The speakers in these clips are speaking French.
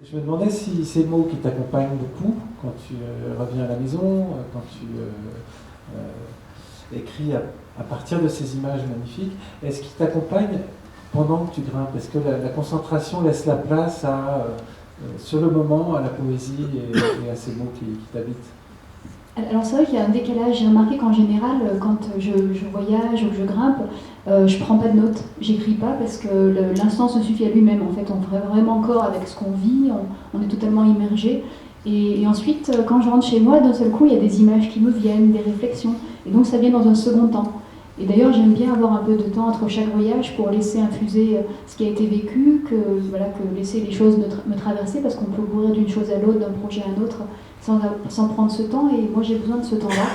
Je me demandais si ces mots qui t'accompagnent beaucoup quand tu reviens à la maison, quand tu écris à partir de ces images magnifiques, est-ce qu'ils t'accompagnent pendant que tu grimpes? Est-ce que la concentration laisse la place sur le moment, à la poésie et à ces mots qui t'habitent? Alors c'est vrai qu'il y a un décalage. J'ai remarqué qu'en général, quand je voyage ou que je grimpe, je prends pas de notes, j'écris pas parce que l'instant se suffit à lui-même. En fait, on fait vraiment corps avec ce qu'on vit, on est totalement immergé. Et ensuite, quand je rentre chez moi, d'un seul coup, il y a des images qui me viennent, des réflexions. Et donc ça vient dans un second temps. Et d'ailleurs, j'aime bien avoir un peu de temps entre chaque voyage pour laisser infuser ce qui a été vécu, que laisser les choses me traverser, parce qu'on peut courir d'une chose à l'autre, d'un projet à un autre, sans prendre ce temps. Et moi, j'ai besoin de ce temps-là,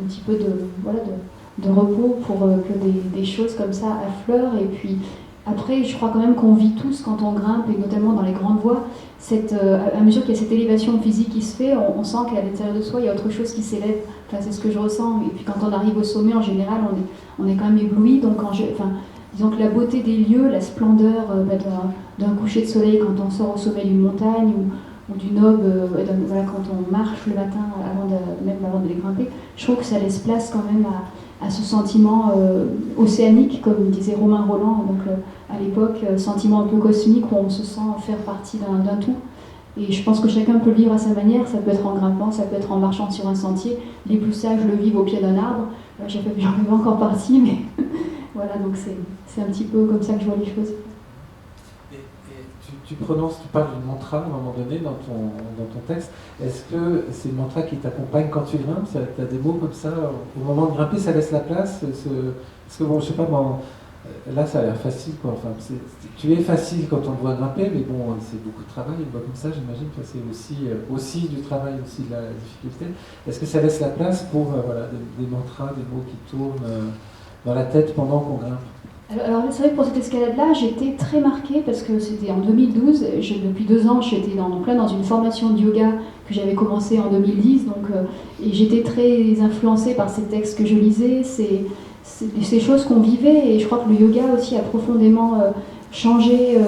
un petit peu de repos pour que des choses comme ça affleurent. Et puis après, je crois quand même qu'on vit tous quand on grimpe, et notamment dans les grandes voies, à mesure qu'il y a cette élévation physique qui se fait, on sent qu'à l'intérieur de soi, il y a autre chose qui s'élève. Enfin, c'est ce que je ressens. Et puis quand on arrive au sommet, en général, on est quand même ébloui. Donc disons que la beauté des lieux, la splendeur d'un coucher de soleil quand on sort au sommet d'une montagne, ou d'une aube, quand on marche le matin même avant de les grimper, je trouve que ça laisse place quand même à ce sentiment océanique, comme disait Romain Rolland à l'époque, sentiment un peu cosmique où on se sent faire partie d'un tout. Et je pense que chacun peut le vivre à sa manière. Ça peut être en grimpant, ça peut être en marchant sur un sentier. Les plus sages le vivent au pied d'un arbre. J'en fais encore partie, mais voilà, donc c'est un petit peu comme ça que je vois les choses. Tu parles d'une mantra à un moment donné dans ton texte. Est-ce que c'est une mantra qui t'accompagne quand tu grimpes? Tu as des mots comme ça, au moment de grimper, ça laisse la place? Parce que bon, je sais pas, moi, là ça a l'air facile, quoi. Enfin, tu es facile quand on te voit grimper, mais bon, c'est beaucoup de travail, une voix comme ça, j'imagine que c'est aussi du travail, aussi de la difficulté. Est-ce que ça laisse la place pour des mantras, des mots qui tournent dans la tête pendant qu'on grimpe? Alors c'est vrai que pour cette escalade-là, j'étais très marquée parce que c'était en 2012. Depuis 2 ans, j'étais dans une formation de yoga que j'avais commencé en 2010. Et j'étais très influencée par ces textes que je lisais, ces choses qu'on vivait. Et je crois que le yoga aussi a profondément changé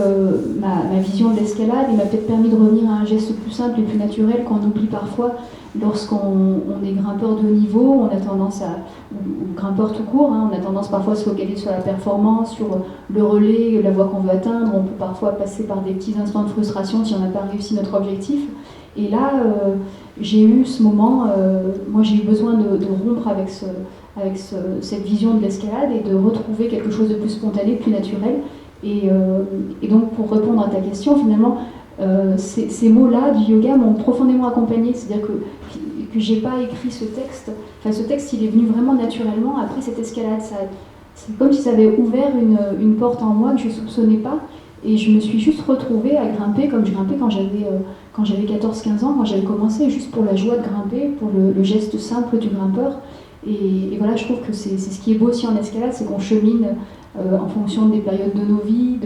ma vision de l'escalade. Il m'a peut-être permis de revenir à un geste plus simple et plus naturel qu'on oublie parfois lorsqu'on est grimpeur de haut niveau. On a tendance ou grimpeur tout court, on a tendance parfois à se focaliser sur la performance, sur le relais, la voie qu'on veut atteindre. On peut parfois passer par des petits instants de frustration si on n'a pas réussi notre objectif. Et là, j'ai eu ce moment, moi j'ai eu besoin de rompre avec cette vision de l'escalade et de retrouver quelque chose de plus spontané, de plus naturel. Et donc pour répondre à ta question, finalement, ces mots-là du yoga m'ont profondément accompagnée. C'est-à-dire que j'ai pas écrit ce texte. Enfin, ce texte, il est venu vraiment naturellement après cette escalade. C'est comme si ça avait ouvert une porte en moi que je soupçonnais pas. Et je me suis juste retrouvée à grimper comme je grimpais quand j'avais 14-15 ans, quand j'avais commencé, juste pour la joie de grimper, pour le geste simple du grimpeur. Et voilà, je trouve que c'est ce qui est beau aussi en escalade, c'est qu'on chemine en fonction des périodes de nos vies,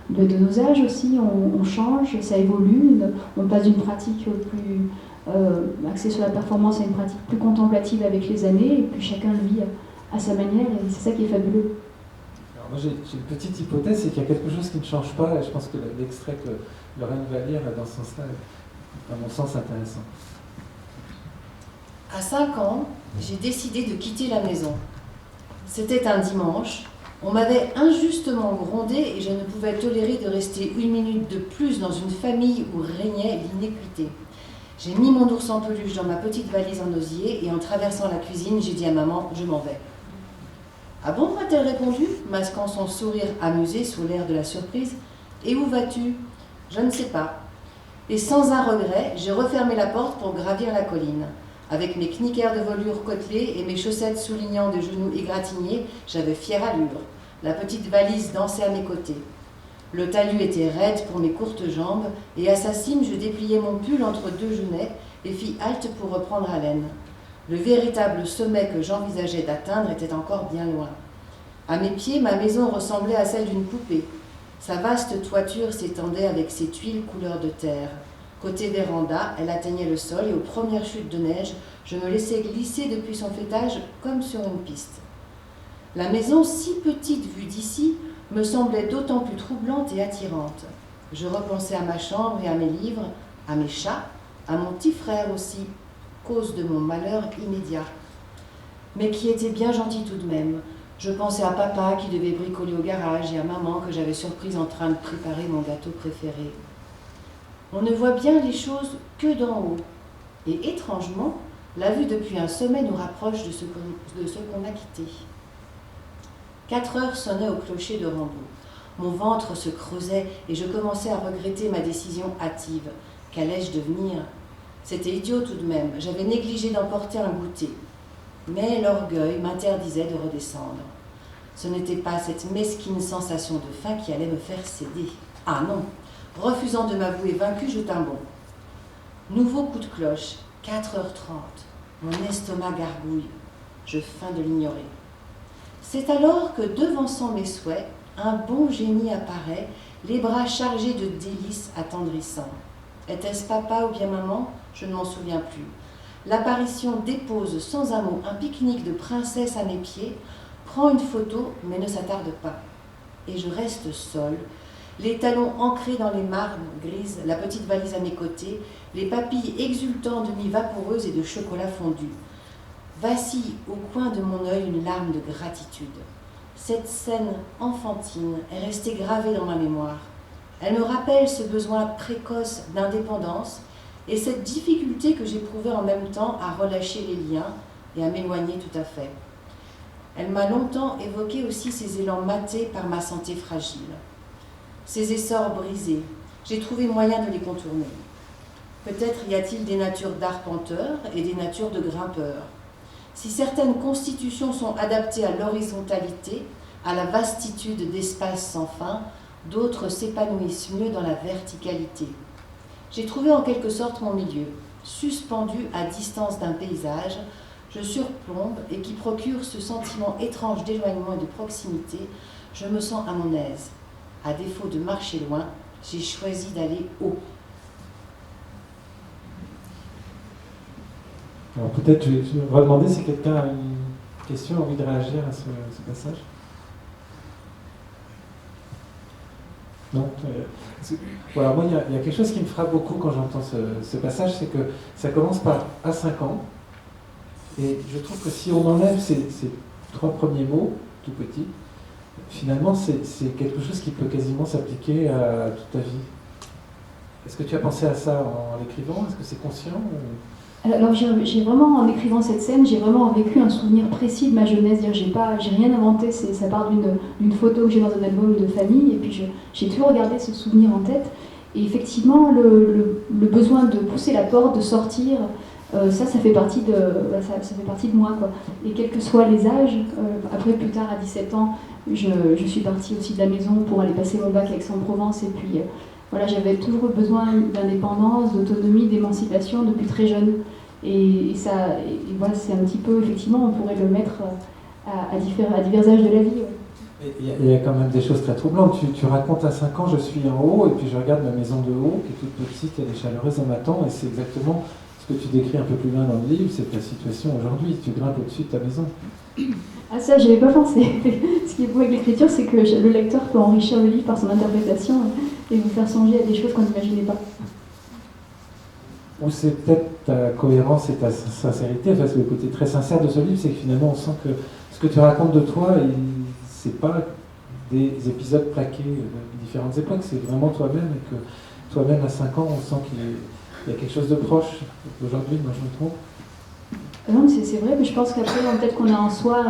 de nos âges aussi. On change, ça évolue, on passe d'une pratique plus axée sur la performance à une pratique plus contemplative avec les années, et puis chacun le vit à sa manière, et c'est ça qui est fabuleux. Alors moi j'ai une petite hypothèse, c'est qu'il y a quelque chose qui ne change pas, et je pense que l'extrait que Lorraine va lire dans ce sens-là est, à mon sens, intéressant. À 5 ans, j'ai décidé de quitter la maison. C'était un dimanche. On m'avait injustement grondé et je ne pouvais tolérer de rester 1 minute de plus dans une famille où régnait l'inéquité. J'ai mis mon ours en peluche dans ma petite valise en osier et en traversant la cuisine, j'ai dit à maman, je m'en vais. Ah bon, m'a-t-elle répondu, masquant son sourire amusé sous l'air de la surprise. Et où vas-tu? Je ne sais pas. Et sans un regret, j'ai refermé la porte pour gravir la colline. Avec mes knickers de velours côtelés et mes chaussettes soulignant des genoux égratignés, j'avais fière allure. La petite valise dansait à mes côtés. Le talus était raide pour mes courtes jambes, et à sa cime, je dépliai mon pull entre 2 genêts et fis halte pour reprendre haleine. Le véritable sommet que j'envisageais d'atteindre était encore bien loin. À mes pieds, ma maison ressemblait à celle d'une poupée. Sa vaste toiture s'étendait avec ses tuiles couleur de terre. Côté véranda, elle atteignait le sol et aux premières chutes de neige, je me laissais glisser depuis son fêtage comme sur une piste. La maison, si petite vue d'ici, me semblait d'autant plus troublante et attirante. Je repensais à ma chambre et à mes livres, à mes chats, à mon petit frère aussi, cause de mon malheur immédiat, mais qui était bien gentil tout de même. Je pensais à papa qui devait bricoler au garage et à maman que j'avais surprise en train de préparer mon gâteau préféré. On ne voit bien les choses que d'en haut, et étrangement, la vue depuis un sommet nous rapproche de ce qu'on a quitté. 4 heures sonnaient au clocher de Rambaud. Mon ventre se creusait et je commençais à regretter ma décision hâtive. Qu'allais-je devenir ? C'était idiot tout de même, j'avais négligé d'emporter un goûter. Mais l'orgueil m'interdisait de redescendre. Ce n'était pas cette mesquine sensation de faim qui allait me faire céder. Ah non ! Refusant de m'avouer vaincu, je tins bon. Nouveau coup de cloche, 4h30. Mon estomac gargouille. Je feins de l'ignorer. C'est alors que, devançant mes souhaits, un bon génie apparaît, les bras chargés de délices attendrissants. Était-ce papa ou bien maman ? Je ne m'en souviens plus. L'apparition dépose sans un mot un pique-nique de princesse à mes pieds, prend une photo mais ne s'attarde pas. Et je reste seule, les talons ancrés dans les marnes grises, la petite valise à mes côtés, les papilles exultant de nuit vaporeuse et de chocolat fondu. Vacille au coin de mon œil une larme de gratitude. Cette scène enfantine est restée gravée dans ma mémoire. Elle me rappelle ce besoin précoce d'indépendance et cette difficulté que j'éprouvais en même temps à relâcher les liens et à m'éloigner tout à fait. Elle m'a longtemps évoqué aussi ces élans matés par ma santé fragile. Ces essors brisés, j'ai trouvé moyen de les contourner. Peut-être y a-t-il des natures d'arpenteurs et des natures de grimpeurs. Si certaines constitutions sont adaptées à l'horizontalité, à la vastitude d'espaces sans fin, d'autres s'épanouissent mieux dans la verticalité. J'ai trouvé en quelque sorte mon milieu, suspendu à distance d'un paysage, je surplombe et qui procure ce sentiment étrange d'éloignement et de proximité, je me sens à mon aise. À défaut de marcher loin, j'ai choisi d'aller haut. Alors peut-être je vais redemander si quelqu'un a une question, envie de réagir à ce passage. Non. Voilà, moi il y a quelque chose qui me frappe beaucoup quand j'entends ce passage, c'est que ça commence par à 5 ans, et je trouve que si on enlève ces 3 premiers mots, tout petits, finalement c'est quelque chose qui peut quasiment s'appliquer à toute ta vie. Est-ce que tu as pensé à ça en l'écrivant ? Est-ce que c'est conscient ou... Alors j'ai vraiment, en écrivant cette scène, j'ai vraiment vécu un souvenir précis de ma jeunesse. J'ai rien inventé, ça part d'une photo que j'ai dans un album de famille, et puis j'ai toujours gardé ce souvenir en tête. Et effectivement, le besoin de pousser la porte, de sortir, ça fait partie de moi, quoi. Et quels que soient les âges, après plus tard à 17 ans, je suis partie aussi de la maison pour aller passer mon bac à Aix-en-Provence, et puis voilà, j'avais toujours besoin d'indépendance, d'autonomie, d'émancipation depuis très jeune. Et voilà, c'est un petit peu, effectivement, on pourrait le mettre à divers âges de la vie. Ouais. Il y a quand même des choses très troublantes. Tu racontes à 5 ans, je suis en haut, et puis je regarde ma maison de haut, qui est toute petite, elle est chaleureuse, elle m'attend, et c'est exactement ce que tu décris un peu plus loin dans le livre, c'est ta situation aujourd'hui. Tu grimpes au-dessus de ta maison. Ah ça, j'y avais pas pensé. Ce qui est beau avec l'écriture, c'est que le lecteur peut enrichir le livre par son interprétation et vous faire songer à des choses qu'on n'imaginait pas. Ou c'est peut-être ta cohérence et ta sincérité, enfin, le côté très sincère de ce livre, c'est que finalement on sent que ce que tu racontes de toi, c'est pas des épisodes plaqués de différentes époques, c'est vraiment toi-même, et que toi-même à 5 ans, on sent qu'il y a quelque chose de proche aujourd'hui, moi je me trompe. Non, c'est vrai, mais je pense qu'après, peut-être qu'on a en soi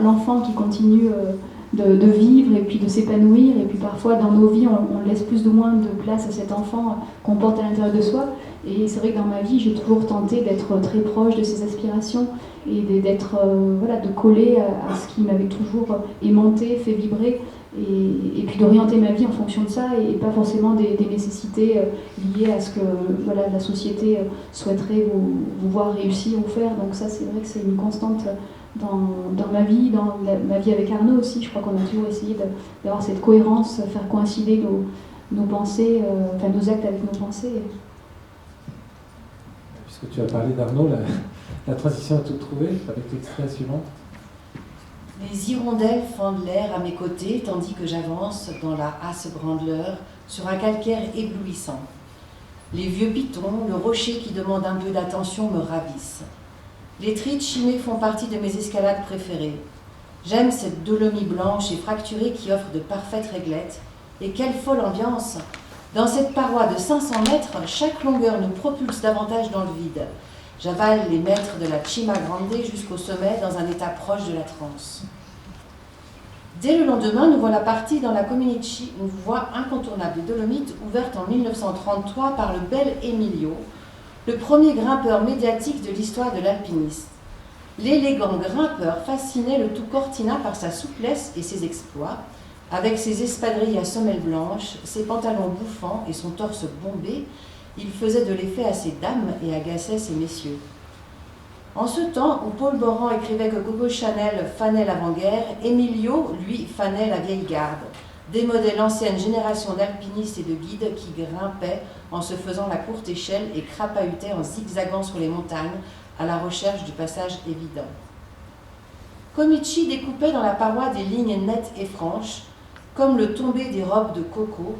l'enfant qui continue de vivre et puis de s'épanouir, et puis parfois dans nos vies, on laisse plus ou moins de place à cet enfant qu'on porte à l'intérieur de soi. Et c'est vrai que dans ma vie, j'ai toujours tenté d'être très proche de ses aspirations et d'être, de coller à ce qui m'avait toujours aimanté, fait vibrer, et puis d'orienter ma vie en fonction de ça, et pas forcément des nécessités liées à ce que la société souhaiterait vous voir réussir ou faire. Donc ça, c'est vrai que c'est une constante dans ma vie, dans ma vie avec Arnaud aussi. Je crois qu'on a toujours essayé d'avoir cette cohérence, faire coïncider nos pensées, nos actes avec nos pensées. Puisque tu as parlé d'Arnaud, la transition est toute trouvée avec l'extrait suivant. Les hirondelles fendent l'air à mes côtés tandis que j'avance dans la Hasse-Brandeleur sur un calcaire éblouissant. Les vieux pitons, le rocher qui demande un peu d'attention me ravissent. Les trites chimées font partie de mes escalades préférées. J'aime cette dolomie blanche et fracturée qui offre de parfaites réglettes. Et quelle folle ambiance! Dans cette paroi de 500 mètres, chaque longueur nous propulse davantage dans le vide. J'avale les mètres de la Cima Grande jusqu'au sommet dans un état proche de la transe. Dès le lendemain, nous voilà partis dans la Cominici, une voie incontournable des Dolomites ouverte en 1933 par le bel Emilio, le premier grimpeur médiatique de l'histoire de l'alpinisme. L'élégant grimpeur fascinait le tout Cortina par sa souplesse et ses exploits, avec ses espadrilles à semelles blanches, ses pantalons bouffants et son torse bombé. Il faisait de l'effet à ces dames et agaçait ces messieurs. En ce temps où Paul Boran écrivait que Coco Chanel fanait l'avant-guerre, Emilio, lui, fanait la vieille garde, démodait l'ancienne génération d'alpinistes et de guides qui grimpaient en se faisant la courte échelle et crapahutaient en zigzagant sur les montagnes à la recherche du passage évident. Comici découpait dans la paroi des lignes nettes et franches, comme le tombé des robes de coco,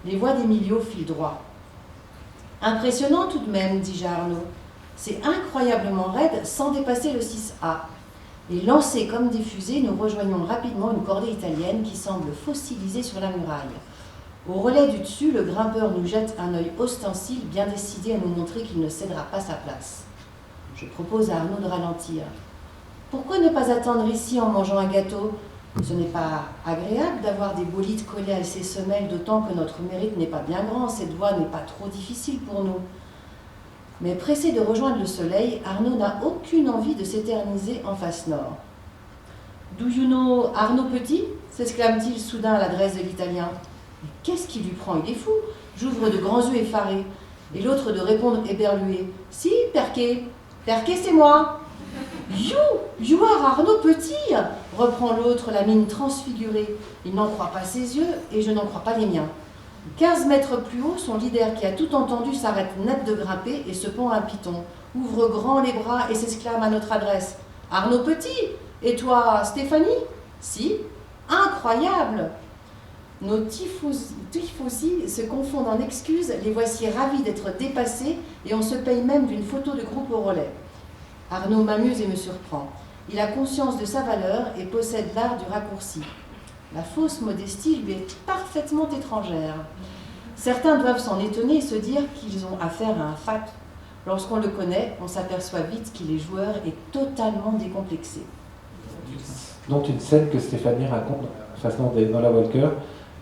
les voies d'Emilio filent droit. Impressionnant tout de même, dis-je à Arnaud. C'est incroyablement raide sans dépasser le 6A. Et lancés comme des fusées, nous rejoignons rapidement une cordée italienne qui semble fossilisée sur la muraille. Au relais du dessus, le grimpeur nous jette un œil ostensile, bien décidé à nous montrer qu'il ne cédera pas sa place. Je propose à Arnaud de ralentir. Pourquoi ne pas attendre ici en mangeant un gâteau? Ce n'est pas agréable d'avoir des bolides collés à ses semelles, d'autant que notre mérite n'est pas bien grand, cette voie n'est pas trop difficile pour nous. Mais pressé de rejoindre le soleil, Arnaud n'a aucune envie de s'éterniser en face nord. « Do you know Arnaud Petit ?» s'exclame-t-il soudain à l'adresse de l'Italien. « Mais qu'est-ce qui lui prend? Il est fou !» J'ouvre de grands yeux effarés. Et l'autre de répondre éberlué. « Si, Perquet. Perquet, c'est moi !»« You are Arnaud Petit !» reprend l'autre, la mine transfigurée. Il n'en croit pas ses yeux et je n'en crois pas les miens. 15 mètres plus haut, son leader qui a tout entendu s'arrête net de grimper et se pend à un piton, ouvre grand les bras et s'exclame à notre adresse. « Arnaud Petit! Et toi, Stéphanie ?»« Si. Incroyable !» Nos tifosi se confondent en excuses, les voici ravis d'être dépassés et on se paye même d'une photo de groupe au relais. Arnaud m'amuse et me surprend. Il a conscience de sa valeur et possède l'art du raccourci. La fausse modestie lui est parfaitement étrangère. Certains doivent s'en étonner et se dire qu'ils ont affaire à un fat. Lorsqu'on le connaît, on s'aperçoit vite qu'il est joueur et totalement décomplexé. Dont une scène que Stéphanie raconte dans la Walker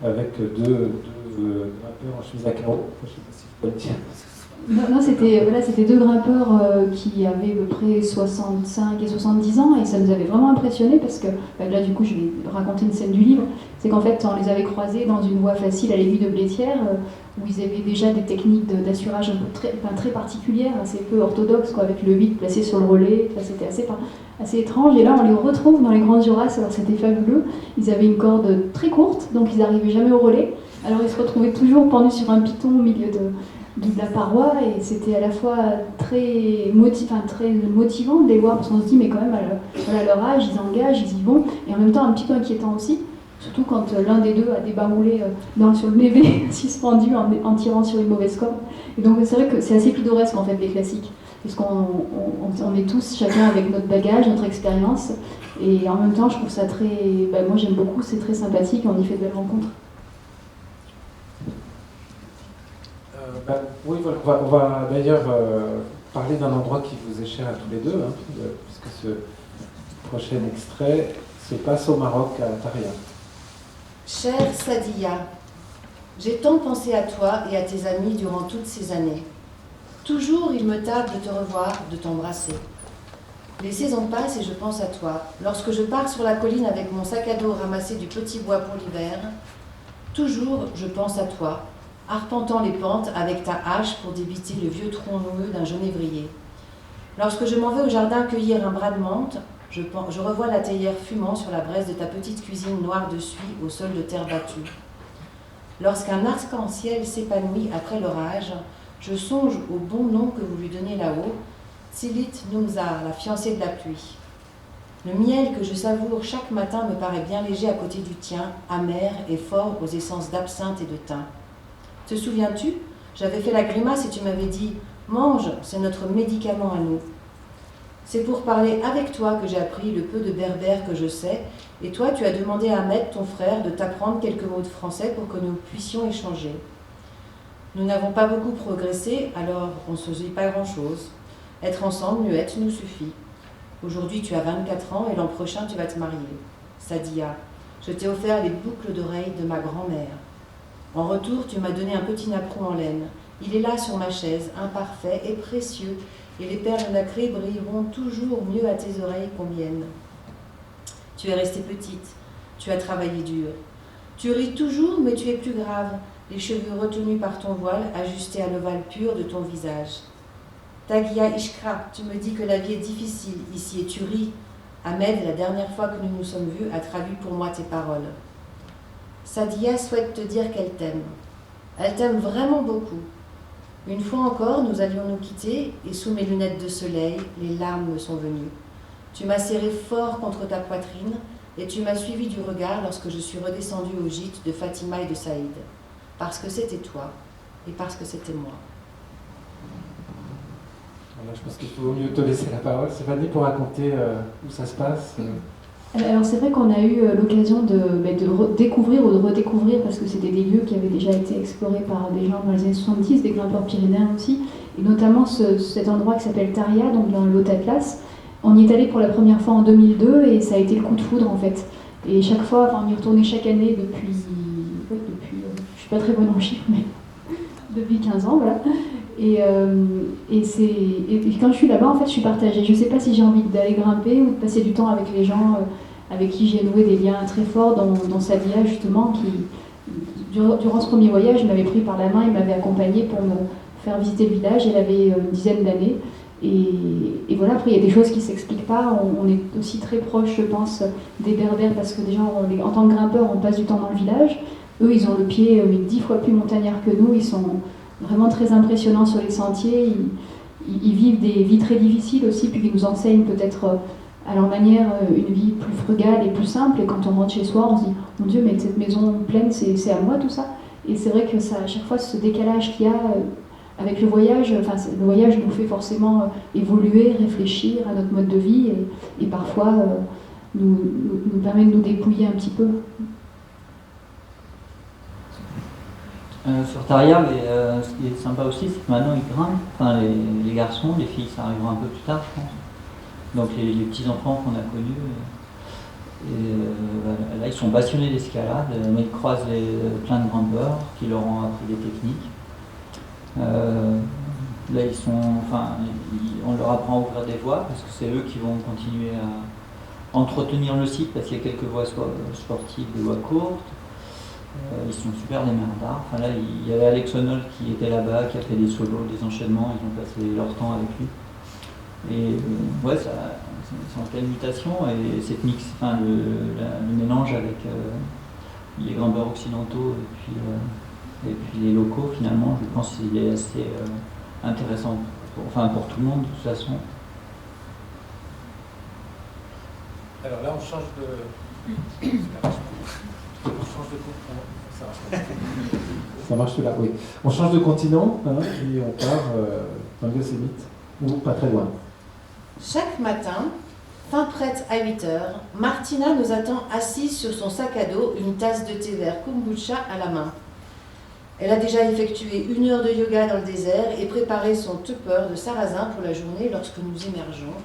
avec deux grimpeurs en chemise à carreaux. Je ne sais pas si vous pouvez le dire. Non, c'était deux grimpeurs qui avaient à peu près 65 et 70 ans et ça nous avait vraiment impressionné parce que, là du coup je vais raconter une scène du livre, c'est qu'en fait on les avait croisés dans une voie facile à l'aiguille de Blétière où ils avaient déjà des techniques d'assurage un peu très particulières, assez peu orthodoxes, quoi, avec le 8 placé sur le relais, c'était assez étrange et là on les retrouve dans les Grands Jorasses, alors c'était fabuleux, ils avaient une corde très courte donc ils n'arrivaient jamais au relais, alors ils se retrouvaient toujours pendus sur un piton au milieu de la paroi et c'était à la fois très motivant de les voir parce qu'on se dit mais quand même à leur âge ils engagent, ils y vont et en même temps un petit peu inquiétant aussi, surtout quand l'un des deux a débaroulé sur le bébé suspendu en tirant sur une mauvaise corde. Et donc c'est vrai que c'est assez pittoresque en fait les classiques parce qu'on est tous chacun avec notre bagage, notre expérience et en même temps je trouve ça très, moi j'aime beaucoup, c'est très sympathique et on y fait de belles rencontres. Oui, voilà. On va d'ailleurs parler d'un endroit qui vous est cher à tous les deux, puisque ce prochain extrait se passe au Maroc, à Taria. Chère Sadia, j'ai tant pensé à toi et à tes amis durant toutes ces années. Toujours il me tarde de te revoir, de t'embrasser. Les saisons passent et je pense à toi. Lorsque je pars sur la colline avec mon sac à dos ramassé du petit bois pour l'hiver, toujours je pense à toi, arpentant les pentes avec ta hache pour débiter le vieux tronc noueux d'un genévrier. Lorsque je m'en vais au jardin cueillir un bras de menthe, je revois la théière fumant sur la braise de ta petite cuisine noire de suie au sol de terre battue. Lorsqu'un arc-en-ciel s'épanouit après l'orage, je songe au bon nom que vous lui donnez là-haut, Tsilit Numzar, la fiancée de la pluie. Le miel que je savoure chaque matin me paraît bien léger à côté du tien, amer et fort aux essences d'absinthe et de thym. Te souviens-tu? J'avais fait la grimace et tu m'avais dit « Mange, c'est notre médicament à nous ». C'est pour parler avec toi que j'ai appris le peu de berbère que je sais, et toi tu as demandé à Ahmed, ton frère, de t'apprendre quelques mots de français pour que nous puissions échanger. Nous n'avons pas beaucoup progressé, alors on ne se dit pas grand-chose. Être ensemble, muette, nous suffit. Aujourd'hui tu as 24 ans et l'an prochain tu vas te marier. Sadia, je t'ai offert les boucles d'oreilles de ma grand-mère. En retour, tu m'as donné un petit napperon en laine. Il est là sur ma chaise, imparfait et précieux, et les perles nacrées brilleront toujours mieux à tes oreilles qu'on miennes. Tu es restée petite, tu as travaillé dur. Tu ris toujours, mais tu es plus grave, les cheveux retenus par ton voile, ajustés à l'ovale pur de ton visage. Tagia Ishkra, tu me dis que la vie est difficile ici et tu ris. Ahmed, la dernière fois que nous nous sommes vus, a traduit pour moi tes paroles. Sadia souhaite te dire qu'elle t'aime. Elle t'aime vraiment beaucoup. Une fois encore, nous allions nous quitter et sous mes lunettes de soleil, les larmes me sont venues. Tu m'as serré fort contre ta poitrine et tu m'as suivi du regard lorsque je suis redescendue au gîte de Fatima et de Saïd. Parce que c'était toi et parce que c'était moi. Voilà, je pense qu'il faut mieux te laisser la parole, Stéphanie, pour raconter où ça se passe. Alors c'est vrai qu'on a eu l'occasion de découvrir ou de redécouvrir, parce que c'était des lieux qui avaient déjà été explorés par des gens dans les années 70, des grimpeurs pyrénéens aussi, et notamment cet endroit qui s'appelle Taria, donc dans le Haut Atlas. On y est allé pour la première fois en 2002 et ça a été le coup de foudre en fait. Et chaque fois, on y retournait chaque année depuis je suis pas très bonne en chiffres, mais depuis 15 ans, voilà. Et quand je suis là-bas, en fait, je suis partagée. Je ne sais pas si j'ai envie d'aller grimper ou de passer du temps avec les gens avec qui j'ai noué des liens très forts, dont Sadia, justement, qui, durant ce premier voyage, il m'avait pris par la main, il m'avait accompagnée pour me faire visiter le village. Elle avait une dizaine d'années. Et voilà, après, il y a des choses qui ne s'expliquent pas. On est aussi très proche, je pense, des Berbères, parce que déjà, en tant que grimpeurs, on passe du temps dans le village. Eux, ils ont le pied 10 fois plus montagnard que nous. Ils sont vraiment très impressionnants sur les sentiers. Ils vivent des vies très difficiles aussi, puis ils nous enseignent peut-être à leur manière une vie plus frugale et plus simple. Et quand on rentre chez soi, on se dit « Mon Dieu, mais cette maison pleine, c'est à moi tout ça ?» Et c'est vrai que ça, à chaque fois, ce décalage qu'il y a avec le voyage nous fait forcément évoluer, réfléchir à notre mode de vie et parfois nous permet de nous dépouiller un petit peu. Sur Taria, ce qui est sympa aussi, c'est que maintenant ils grimpent, enfin les garçons, les filles ça arrivera un peu plus tard je pense. Donc les petits-enfants qu'on a connus, là ils sont passionnés d'escalade, mais ils croisent plein de grimpeurs qui leur ont appris des techniques. Là on leur apprend à ouvrir des voies parce que c'est eux qui vont continuer à entretenir le site parce qu'il y a quelques voies sportives, des voies courtes. Ils sont super démerdards. Enfin là, il y avait Alex Honnold qui était là-bas, qui a fait des solos, des enchaînements, ils ont passé leur temps avec lui. Et ouais, c'est en pleine mutation et cette le mélange avec les grimpeurs occidentaux et puis les locaux, finalement, je pense qu'il est assez intéressant pour tout le monde de toute façon. Alors là, on change de... Ça marche là, oui. On change de continent et on part dans le Yosemite, ou pas très loin. Chaque matin, fin prête à 8h, Martina nous attend assise sur son sac à dos, une tasse de thé vert kombucha à la main. Elle a déjà effectué 1 heure de yoga dans le désert et préparé son tupper de sarrasin pour la journée lorsque nous émergeons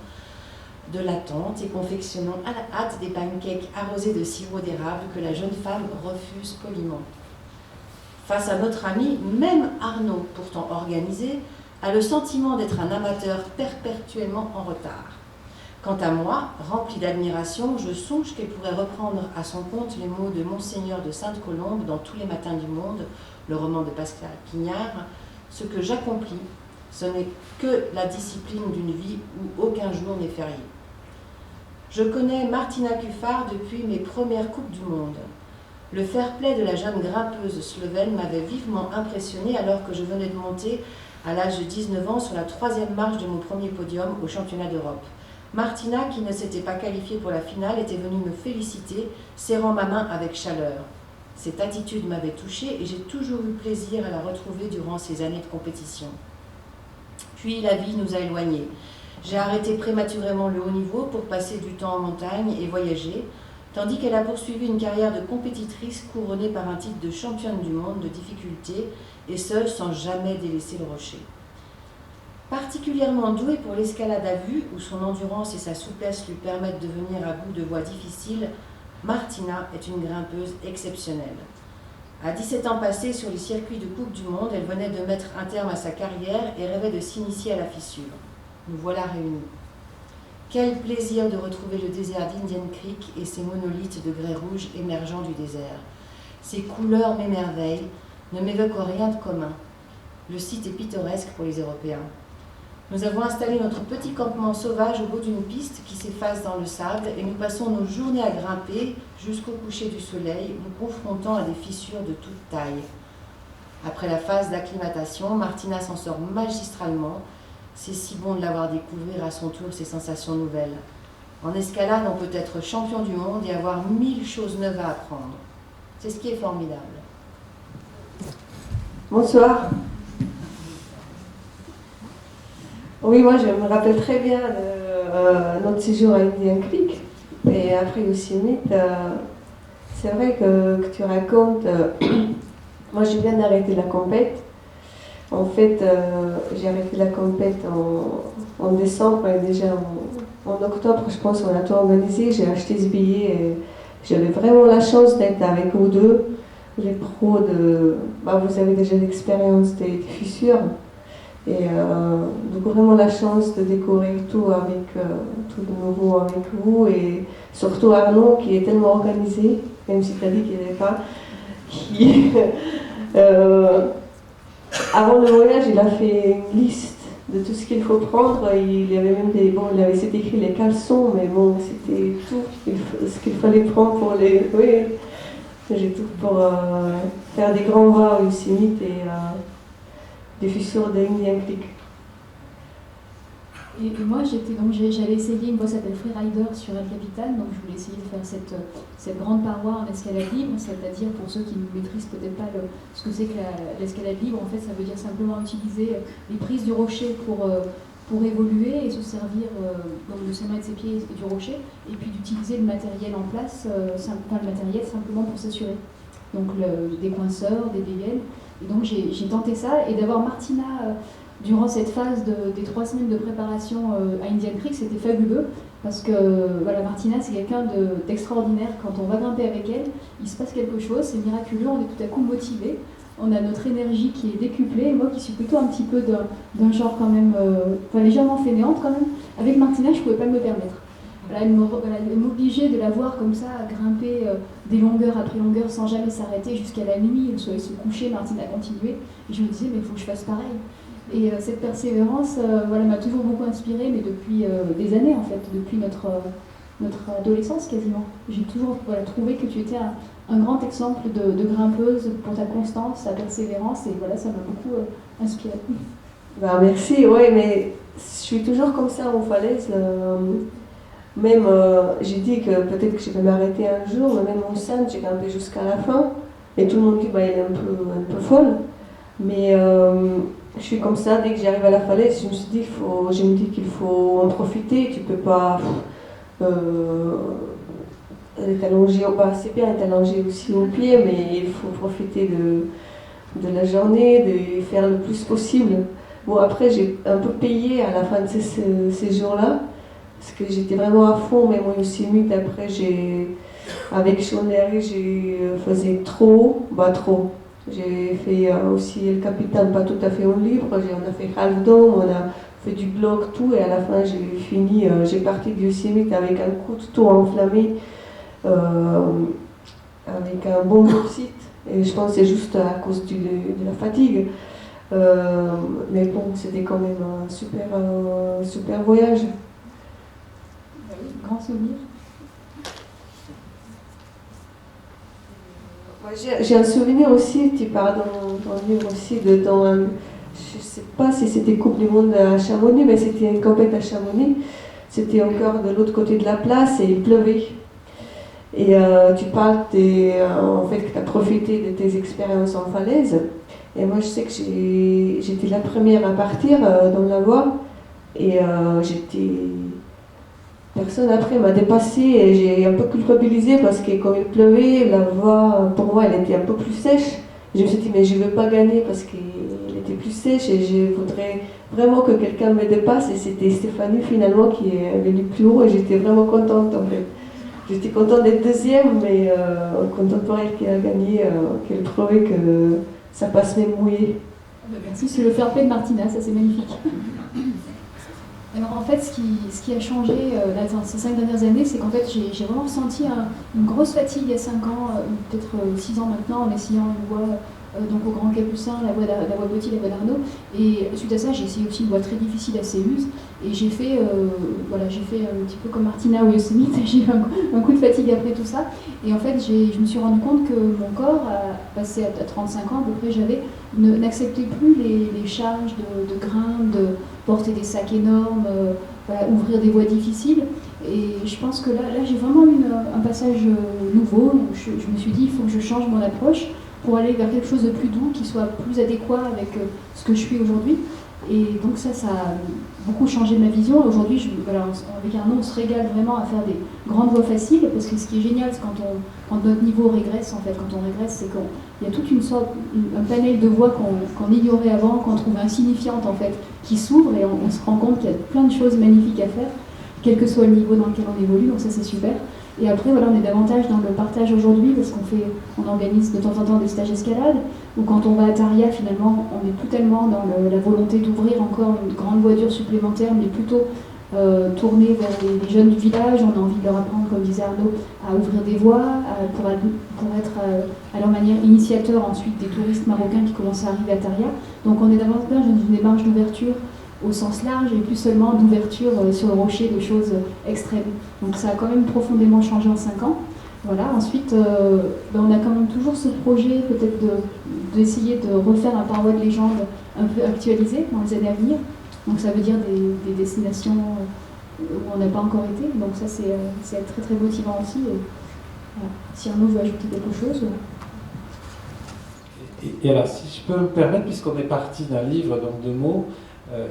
de la tente et confectionnons à la hâte des pancakes arrosés de sirop d'érable que la jeune femme refuse poliment. Face à notre ami, même Arnaud, pourtant organisé, a le sentiment d'être un amateur perpétuellement en retard. Quant à moi, remplie d'admiration, je songe qu'elle pourrait reprendre à son compte les mots de Monseigneur de Sainte-Colombe dans Tous les matins du monde, le roman de Pascal Quignard. Ce que j'accomplis, ce n'est que la discipline d'une vie où aucun jour n'est férié. Je connais Martina Kuffar depuis mes premières Coupes du Monde. Le fair-play de la jeune grimpeuse slovène m'avait vivement impressionnée alors que je venais de monter à l'âge de 19 ans sur la 3e marche de mon premier podium au championnat d'Europe. Martina, qui ne s'était pas qualifiée pour la finale, était venue me féliciter, serrant ma main avec chaleur. Cette attitude m'avait touchée et j'ai toujours eu plaisir à la retrouver durant ces années de compétition. Puis la vie nous a éloignés. J'ai arrêté prématurément le haut niveau pour passer du temps en montagne et voyager, tandis qu'elle a poursuivi une carrière de compétitrice couronnée par un titre de championne du monde de difficulté, et ce, sans jamais délaisser le rocher. Particulièrement douée pour l'escalade à vue, où son endurance et sa souplesse lui permettent de venir à bout de voies difficiles, Martina est une grimpeuse exceptionnelle. À 17 ans passés sur les circuits de Coupe du Monde, elle venait de mettre un terme à sa carrière et rêvait de s'initier à la fissure. Nous voilà réunis. Quel plaisir de retrouver le désert d'Indian Creek et ses monolithes de grès rouge émergeant du désert. Ces couleurs m'émerveillent, ne m'évoquent rien de commun. Le site est pittoresque pour les Européens. Nous avons installé notre petit campement sauvage au bout d'une piste qui s'efface dans le sable et nous passons nos journées à grimper jusqu'au coucher du soleil, nous confrontant à des fissures de toute taille. Après la phase d'acclimatation, Martina s'en sort magistralement. C'est si bon de l'avoir découvert à son tour ces sensations nouvelles. En escalade, on peut être champion du monde et avoir 1000 choses neuves à apprendre. C'est ce qui est formidable. Bonsoir. Oui, moi je me rappelle très bien de notre séjour à Indian Creek et après Yosemite. C'est vrai que tu racontes. Moi je viens d'arrêter la compète. En fait, j'ai arrêté la compète en décembre et déjà en octobre, je pense, on a tout organisé. J'ai acheté ce billet et j'avais vraiment la chance d'être avec vous deux, les pros de. Vous avez déjà l'expérience des fissures. Et donc vraiment la chance de découvrir tout tout de nouveau avec vous et surtout Arnaud qui est tellement organisé, même si tu as dit qu'il n'y avait pas, qui avant le voyage il a fait une liste de tout ce qu'il faut prendre, il y avait même il avait écrit les caleçons, mais bon c'était tout ce qu'il fallait prendre pour les. Oui, j'ai tout pour faire des grands vols au Yosemite et des fissures d'Indian Creek. Et moi, j'allais essayer une voie qui s'appelle Freerider sur El Capitan, donc je voulais essayer de faire cette grande paroi en escalade libre, c'est-à-dire pour ceux qui ne maîtrisent peut-être pas ce que c'est que l'escalade libre, en fait, ça veut dire simplement utiliser les prises du rocher pour évoluer et se servir donc de ses mains, de ses pieds et du rocher, et puis d'utiliser le matériel en place, le matériel simplement pour s'assurer. Donc des coinceurs, des dégaines. Et donc j'ai tenté ça, et d'avoir Martina durant cette phase des 3 semaines de préparation à Indian Creek, c'était fabuleux, parce que Martina c'est quelqu'un d'extraordinaire. Quand on va grimper avec elle, il se passe quelque chose, c'est miraculeux, on est tout à coup motivé, on a notre énergie qui est décuplée, et moi qui suis plutôt un petit peu d'un genre quand même, légèrement fainéante quand même, avec Martina je ne pouvais pas me le permettre. Elle m'obligeait de la voir comme ça, à grimper des longueurs après longueurs sans jamais s'arrêter jusqu'à la nuit. Le soleil se couchait, Martina continuait. Et je me disais, mais il faut que je fasse pareil. Et cette persévérance m'a toujours beaucoup inspirée, mais depuis des années en fait, depuis notre adolescence quasiment. J'ai toujours trouvé que tu étais un grand exemple de grimpeuse pour ta constance, ta persévérance, et ça m'a beaucoup inspirée. Merci, ouais, mais je suis toujours comme ça en falaise. Même, j'ai dit que peut-être que je vais m'arrêter un jour, mais même en scène, j'ai grimpé jusqu'à la fin. Et tout le monde dit, elle est un peu folle. Mais je suis comme ça, dès que j'arrive à la falaise, je me suis dit, qu'il faut en profiter. Tu peux pas. Elle est allongée au bas, c'est bien, elle est allongée aussi au pied, mais il faut profiter de la journée, de faire le plus possible. Bon, après, j'ai un peu payé à la fin de ces jours-là. Parce que j'étais vraiment à fond, même au Yosemite, après avec Sean Larry, j'ai faisais trop. J'ai fait aussi El Capitan, pas tout à fait en libre, on a fait Half Dome, on a fait du bloc, tout, et à la fin j'ai parti du Yosemite avec un coup de tout enflammé, avec un bon bauxite, et je pense que c'est juste à cause de la fatigue. Mais bon, c'était quand même un super voyage. Grand souvenir. J'ai un souvenir aussi, tu parles dans le livre aussi, je ne sais pas si c'était Coupe du Monde à Chamonix, mais c'était une compète à Chamonix. c'était encore de l'autre côté de la place et il pleuvait. Et tu parles en fait que tu as profité de tes expériences en falaise. Et moi, je sais que j'étais la première à partir dans la voie. Et personne après m'a dépassée et j'ai un peu culpabilisé parce que quand il pleuvait, la voie, pour moi, elle était un peu plus sèche. Je me suis dit, mais je ne veux pas gagner parce qu'elle était plus sèche et je voudrais vraiment que quelqu'un me dépasse. Et c'était Stéphanie finalement qui est venue plus haut et j'étais vraiment contente en fait. J'étais contente d'être deuxième, mais contente pour elle qui a gagné, qu'elle trouvait que ça passe même mouillé. Merci, c'est le fair play de Martina, ça c'est magnifique. Alors en fait, ce qui a changé dans ces 5 dernières années, c'est qu'en fait j'ai vraiment ressenti une grosse fatigue il y a 5 ans, peut-être 6 ans maintenant, en essayant une voie donc au Grand Capucin, la voie Petit, la voie d'Arnaud. Et suite à ça, j'ai essayé aussi une voie très difficile à Céluse. Et j'ai fait un petit peu comme Martina au Yosemite, j'ai eu un coup de fatigue après tout ça. Et en fait, je me suis rendu compte que mon corps, passé à 35 ans à peu près, n'acceptait plus les charges de grimpe, de porter des sacs énormes, ouvrir des voies difficiles. Et je pense que là j'ai vraiment eu un passage nouveau. Donc je me suis dit, il faut que je change mon approche pour aller vers quelque chose de plus doux, qui soit plus adéquat avec ce que je suis aujourd'hui. Et donc ça a beaucoup changé ma vision. Aujourd'hui, avec Arnaud, on se régale vraiment à faire des grandes voies faciles, parce que ce qui est génial, c'est quand notre niveau régresse, en fait, quand on régresse, c'est qu'il y a toute un panel de voies qu'on ignorait avant, qu'on trouve insignifiantes, en fait, qui s'ouvrent, et on se rend compte qu'il y a plein de choses magnifiques à faire, quel que soit le niveau dans lequel on évolue, donc ça c'est super. Et après, on est davantage dans le partage aujourd'hui, parce qu'on organise de temps en temps des stages escalade, ou quand on va à Taria, finalement, on n'est plus tellement dans la volonté d'ouvrir encore une grande voie dure supplémentaire, mais plutôt tourner vers les jeunes du village. On a envie de leur apprendre, comme disait Arnaud, à ouvrir des voies, pour être à leur manière initiateur ensuite des touristes marocains qui commencent à arriver à Taria. Donc on est davantage dans une démarche d'ouverture au sens large et plus seulement d'ouverture sur le rocher de choses extrêmes. Donc ça a quand même profondément changé en 5 ans. Voilà. Ensuite, on a quand même toujours ce projet peut-être d'essayer de refaire un paroi de légende un peu actualisé dans les années à venir. Donc ça veut dire des destinations où on n'a pas encore été. Donc ça c'est très très motivant aussi. Et, voilà. Si Arnaud veut ajouter quelque chose. Et alors, si je peux me permettre, puisqu'on est parti d'un livre, donc de mots,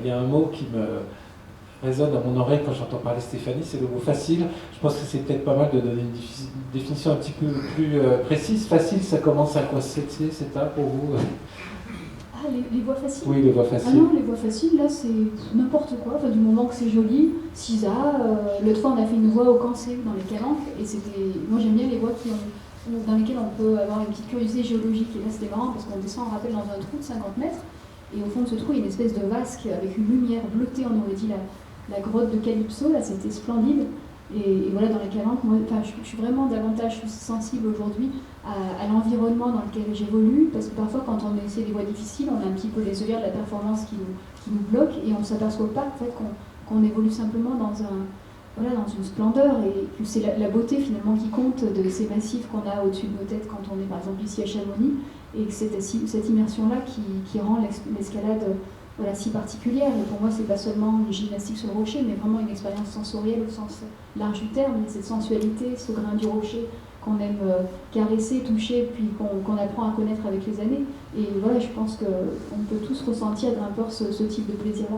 il y a un mot qui me résonne à mon oreille quand j'entends parler Stéphanie, c'est le mot facile. Je pense que c'est peut-être pas mal de donner une définition un petit peu plus précise. Facile, ça commence à quoi c'est ça pour vous? Ah, les voies faciles? Oui, les voies faciles. Ah non, les voies faciles, là, c'est n'importe quoi. Enfin, du moment que c'est joli, Cisa, l'autre fois, on a fait une voie au Cancé dans les Calanques, et moi, j'aime bien les voies dans lesquelles on peut avoir une petite curiosité géologique. Et là, c'était marrant parce qu'on descend, on rappelle, dans un trou de 50 mètres. Et au fond de ce trou, il y a une espèce de vasque avec une lumière bleutée, on aurait dit la grotte de Calypso, là c'était splendide. Et voilà, dans les Calanques, moi, je suis vraiment davantage sensible aujourd'hui à l'environnement dans lequel j'évolue, parce que parfois quand on essaie des voies difficiles, on a un petit peu les œillères de la performance qui nous bloquent, et on ne s'aperçoit pas en fait, qu'on évolue simplement dans une splendeur, et que c'est la beauté finalement qui compte de ces massifs qu'on a au-dessus de nos têtes quand on est par exemple ici à Chamonix, et que cette immersion-là qui rend l'escalade si particulière. Et pour moi, c'est pas seulement une gymnastique sur le rocher, mais vraiment une expérience sensorielle au sens large du terme, cette sensualité, ce grain du rocher qu'on aime caresser, toucher, puis qu'on apprend à connaître avec les années. Et voilà, je pense qu'on peut tous ressentir grimpeurs ce type de plaisir-là.